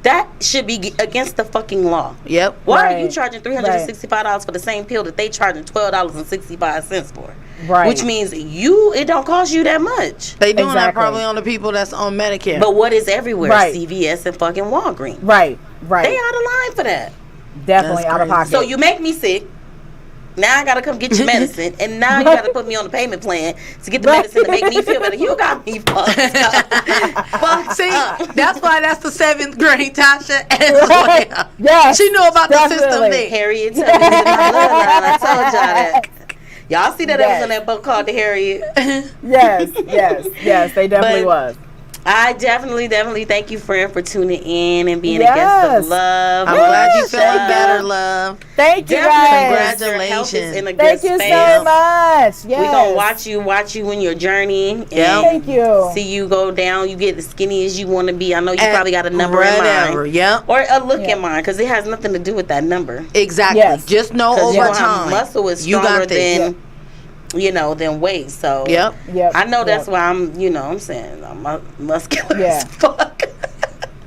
That should be against the fucking law. Yep. Why are you charging $365 for the same pill that they charging $12.65 for? Right. Which means it don't cost you that much. They doing that probably on the people that's on Medicare. But what is everywhere? Right. CVS and fucking Walgreens. Right. They out of line for that. Definitely out of pocket. So you make me sick. Now I gotta come get your medicine, and now you gotta put me on the payment plan to get the medicine to make me feel better. You got me fucked up. See, that's why that's the 7th grade Tasha as well. Yeah, she knew about the system there. Harriet Tubman in my bloodline. I told y'all that. Y'all see that it was in that book called The Harriet. Yes, they definitely was. I definitely thank you, friend, for tuning in and being a guest of love. I'm glad you feeling better, love. Thank you, guys. Congratulations. Thank you so much. Yes. We're going to watch you in your journey. And thank you. See you go down. You get as skinny as you want to be. I know you probably got a number in mind. Yep. Or a look in mind, because it has nothing to do with that number. Exactly. Yes. Just know over time. Muscle is stronger than... than weight. So yep. I know that's why I'm, I'm saying I'm muscular as fuck.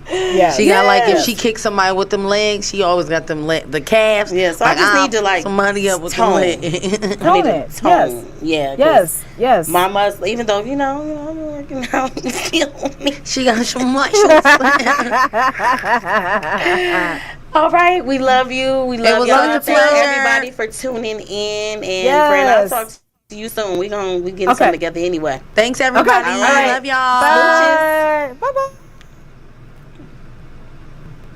Yeah. She got like, if she kicks somebody with them legs, she always got them the calves. Yeah, so I just need to like somebody up with tone. Tone it. Yes. Yes. My muscle, even though I'm working out, you feel me. She got some muscles. All right, we love you. We love y'all. Thank everybody for tuning in, and friend, I'll talk to you soon. We getting something together anyway. Thanks everybody. Okay. All right. Love y'all. Bye.